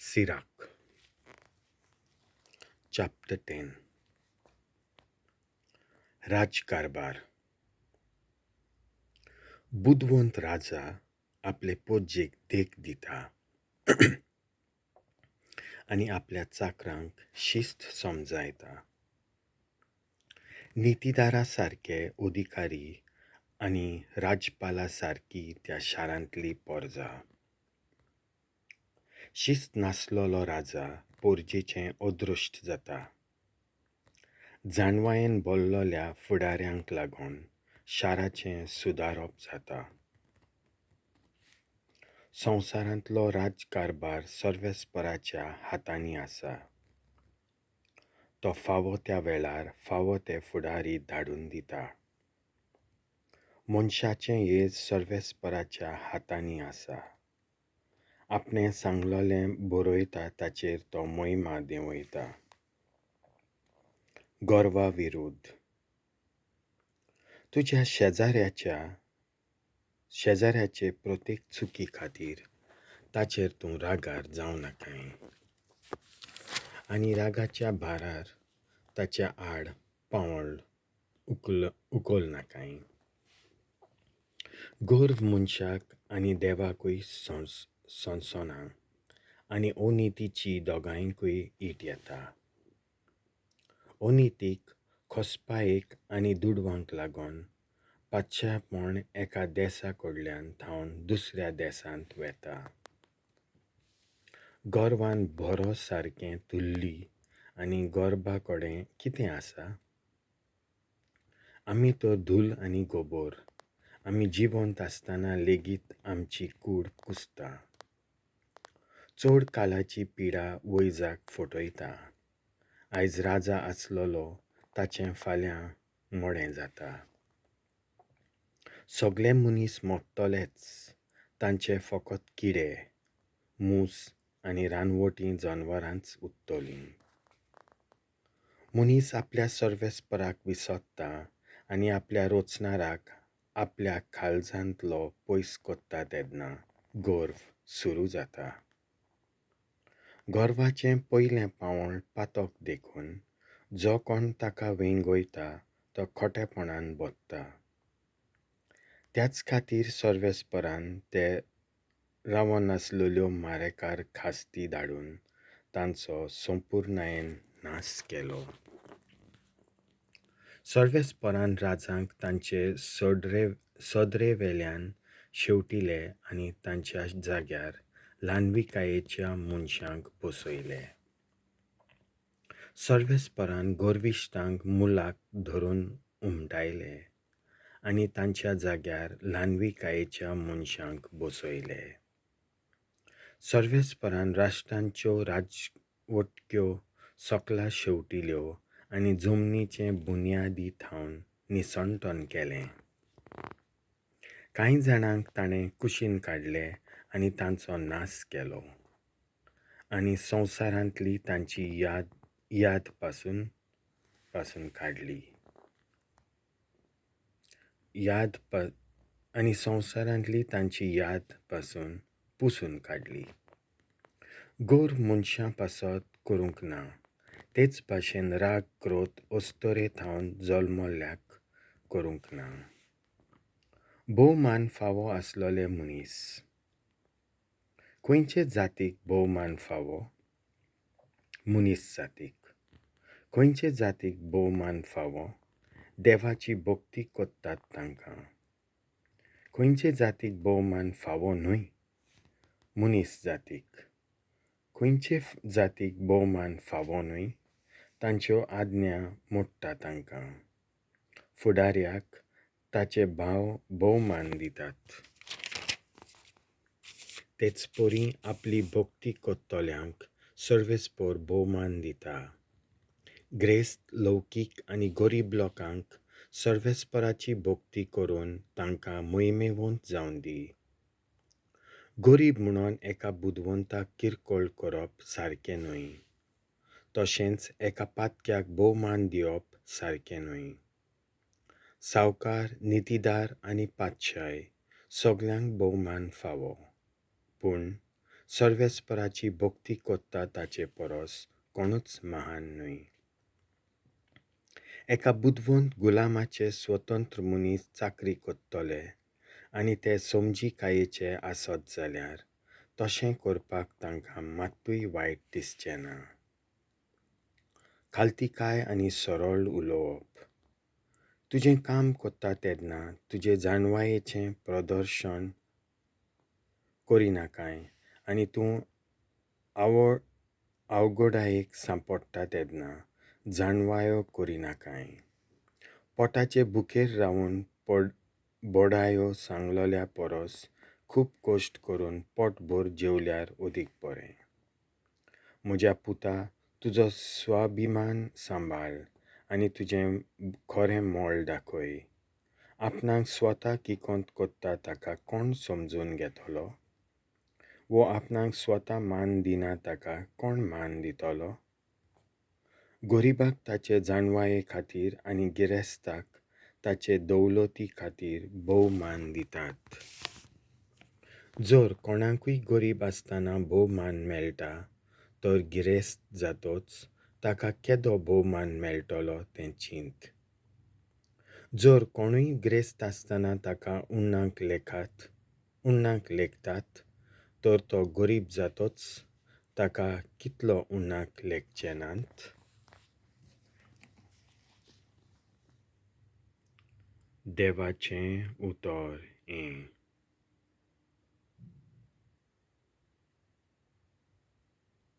Sirach, chapter 10. राजकारभार. बुधवंत राजा आपले porjek dekh dita आणि आपल्या चक्रांक शिस्त somzaita. नीतिदारा सारके odhikari आणि राजपाला sarki त्या शारांतली पोरजा. शिस्त नासलोलो राजा पोरजेचें अदृश्ट जाता. जाणवायेन बोल्लोल्या फुडाऱ्यांक लागून शाराचें सुदारप जाता. संवसारांतलो राजकारभार सर्वेस्पराच्या हातांनी आसा. तो फावो त्या वेळार फावो ते फुडारी धाडून दिता. मनशाचें येज सर्वेस्पराच्या हातांनी आसा. आपणें सांगलोलें बरयता ताचेर तो मोहिमा देंवयता. गर्वा विरुद्ध. तुज्या शेजाऱ्याचे प्रत्येक चुकी खातीर ताचेर तूं रागार जावं नाकाय. आनी रागाच्या भारार ताच्या आड पावंड उखल नाकाय. गर्व मनशाक आनी देवाकूय सणसोना आनी अनितीची दोगांयकूय ईट येता. अनितीक खोसपायेक आनी दुडवांक लागून पातशापण एका देसा कडल्यान थावन दुसऱ्या देसांत वेता. गर्वान बरो सारकें तुल्ली आनी गर्भा कडेन कितें आसा? आमी तो धूल आनी गोबोर. आमी जिवंत आसतना लेगीत आमची कूड कुसता. चड कालाची पिडा वैजाक फटयता. आयज राजा आसलोलो ताचें फाल्यां मोडें जाता. सगळे मनीस मोडटलेच. तांचे फकत किडे, मूस आनी रानवटीं जनवरांच उरतलीं. मनीस आपल्या सर्वेस्पराक विसरता आनी आपल्या रोचणाराक आपल्या काळजांतलो पयस कोत्ता तेन्ना गर्व सुरू जाता. गर्वाचें पयलें पावंड पातक देखून जो कोण ताका वेंगयता तो खोटेपणान बोगता. त्याच खातीर सर्वेस्परान ते रावनासलेल्यो मारेकार खास्ती धाडून तांचो संपूर्णायेन नाश केलो. सर्वेस्परान राजांक तांचे सदरेवेल्यान शेवटिले आनी तांच्या जाग्यार ल्हानविकायेच्या मनशांक बसयले. सर्वेस्परान गर्विश्टांक मुलाक धरून उमटायले आनी तांच्या जाग्यार ल्हानविकायेच्या मनशांक बसयले. सर्वेस्परान राष्ट्रांच्यो राजवटक्यो सकला शेवटिल्यो आनी जमनीचें बुन्यादी थावन निसणटोन केलें. कांय जाणांक ताणें कुशीन काडले आनी तांचो नाश केलो. आनी संवसारांतली तांची याद पासून काडली. आनी संवसारांतली तांची याद पासून पुसून काडली. गर्व मनशां पासत करूंक ना. तेच भाशेन राग क्रोध अस्तरे थावन जल्मल्ल्याक करूंक ना. भोवमान फावो आसलोले मनीस. खंयचे जातीक भोवमान फावो? मनीस जातीक. खंयचे जातीक भोवमान फावो? देवाची भक्ती कोत्तात तांकां. खंयचे जातीक भोवमान फावो न्हय? मनीस जातीक. खंयचे जातीक भोवमान फावो न्हय? तांच्यो आज्ञा मोडटा तांकां. फुडाऱ्याक ताचे भाव भोवमान दितात. तेच परी आपली भक्ती कोत्तोल्यांक सर्वेस्पर भोवमान दिता. ग्रेस्त, लौकीक आनी गरीब लोकांक सर्वेस्पराची भक्ती करून तांकां मोहिमेवंत जावन दी. गरीब म्हणून एका बुधवंताक किरकोळ करप सारकें न्हय. तशेंच एका पातक्याक भोवमान दिवप सारकें न्हय. सावकार, नितीदार आनी पातशाय सगल्यांक भोवमान फावो. पूण सर्वेस्पराची भक्ती कोत्ता ताचे परस कोणूच महान न्हय. एका बुदवंत गुलामाचे स्वतंत्र मनीस चाकरी कोत्तले आनी ते समजिकायेचे आसत जाल्यार तशें करपाक तांकां मात्तूय वायट दिसचें ना. खालतिकाय आनी सरळ उलोवप. तुजें काम कोत्ता तेन्ना तुजे जाणवायेचें प्रदर्शन करिनाकाय आनी तूं अवघडायेक सांपडटा तेन्ना जाणवायो करिनाकाय. पोटाचे भुकेर रावन बोडायो सांगलोल्या परस खूब कश्ट करून पोटभर जेवल्यार अदीक बरें. म्हज्या पुता, तुजो स्वाभिमान सांबाळ आनी तुजें खरें मोल दाखय. आपणाक स्वता किकोंत कोत्ता ताका कोण समजून घेतलो? वो आपणाक स्वता मान दिना ताका कोण मान दितलो? गरीबाक ताचे जाणवाये खातीर आनी गिरेस्ताक ताचे दौलती खातीर भोव मान दितात. जर कोणाकूय गरीब आसतना भोव मान मेळटा तर गिरेस्त जातोच ताका केदो भोव मान मेळटलो तें चिंत. जर कोणूय गिरेस्त आसतना ताका उणाक लेखतात तर तो गरीब जातोच ताका कितलो उणाक लेखचे नात. देवाचें उतर